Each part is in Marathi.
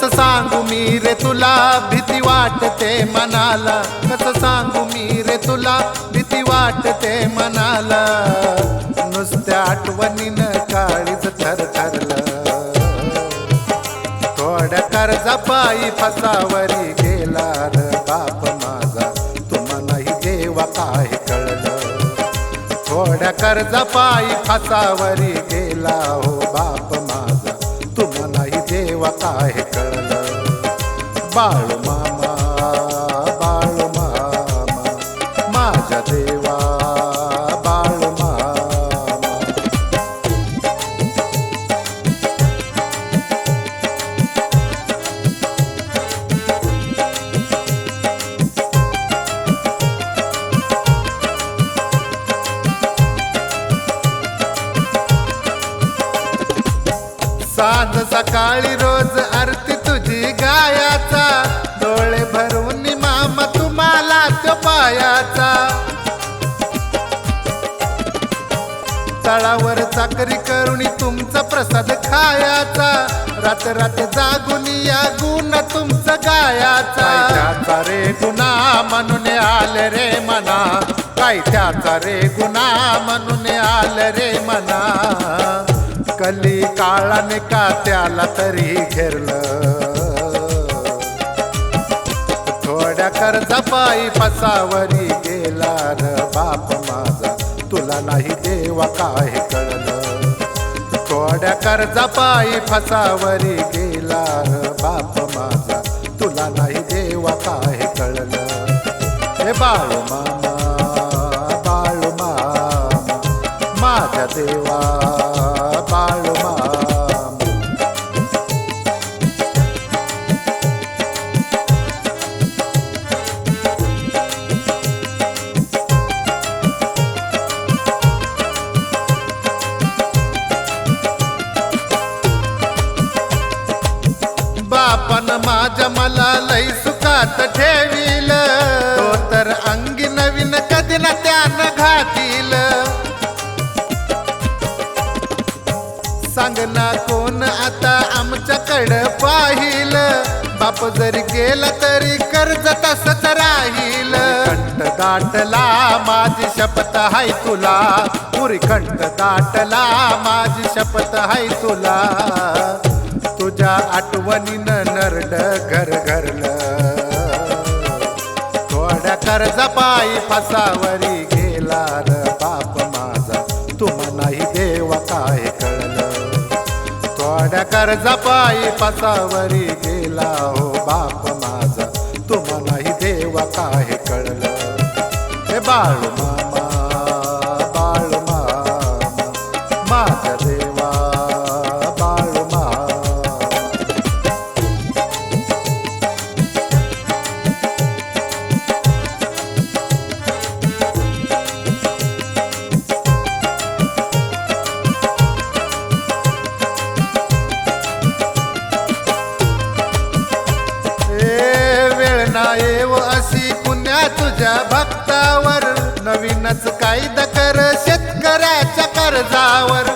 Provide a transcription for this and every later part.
कसं सांगू मी रे तुला भीती वाटते मनाला, कसं सांगू मी रे तुला भीती वाटते मनाला, नुसत्या आठवणीनं काळीज थरथरलं, थोड्या कर्जापायी फसावरी गेला रे बाप माझा, तुम्हा नाही देवा काय कळलं, थोड्या कर्जापायी फसावरी गेला हो बाप माझा, तुम्हा नाही देवा काय कळलं, बाळू मामा बाळू मामा माझ्या देवा बाळू मामा. सांज सकाळी रोज आरती तुझी गायाचा, डोळे भरून मामा तुम्हाला तो पायाचा, तळावर चाकरी करून तुमचा प्रसाद खायाचा, रात रात जागून या गुण तुमचं गायाचा, त्याचा रे गुन्हा म्हणून आले रे मना, काय त्याचा रे गुन्हा म्हणून आले रे मना, कली काळाने का त्याला तरी घेरलं, थोड्या कर्जापायी फसावरी गेला रे बाप माझा, तुला नाही देवा काय कळलं, थोड्या कर्जापायी फसावरी गेला रे बाप माझा, तुला नाही देवा काय कळलं, हे बाळू मामा बाळू मामा माझ्या देवा बाळू मामा. बापन माझ्या मला लई सुखात ठेवील, तो तर अंगी नवीन कधी ना त्यानं घातील, सांग ना कोण आता आमच्याकडं पाहिल, बाप जरी गेला तरी कर्ज तसंच राहील, कंठ दाटला माझी शपथ हाय तुला, पुरी कंठ दाटला माझी शपथ हाय तुला, तुझ्या आठवणीनं नरड घर घरलं, थोड्या कर्जापायी फसावरी गेला रे बाप माझा, तुम्हा नाही देवा काय कळलं, थोड्या कर्जापायी फसावरी गेला हो बाप माझा, तुम्हा नाही देवा काय कळलं, हे बाळू मामा बाळू मामा माझ्या देवा बाळू मामा. येव अशी पुण्या तुझ्या भक्तावर, नवीनच कायदा कर शेतकऱ्याच्या कर्जावर,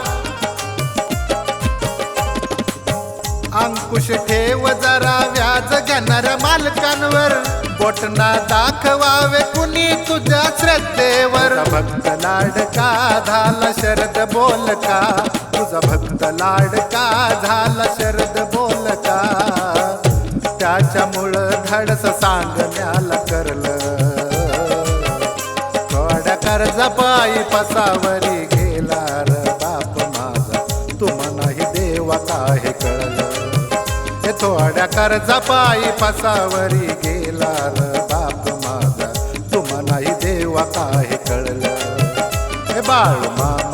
अंकुश ठेव जरा व्याज घेणाऱ्या मालकांवर, बोटना दाखवावे कुणी तुझ्या श्रद्धेवर, भक्त लाडका झाला शरद बोलका, तुझा भक्त लाडका झाला शरद बोलका, त्याच्यामुळं धाडस सांगण्याला करलं, थोड्या कर्जापायी फसावरी गेला रे बाप माझा, तुम्हा नाही देवा काय कळलं, हे थोड्या कर्जापायी फसावरी गेला रे बाप माझा, तुम्हा नाही देवा काय कळलं, हे बाळू मामा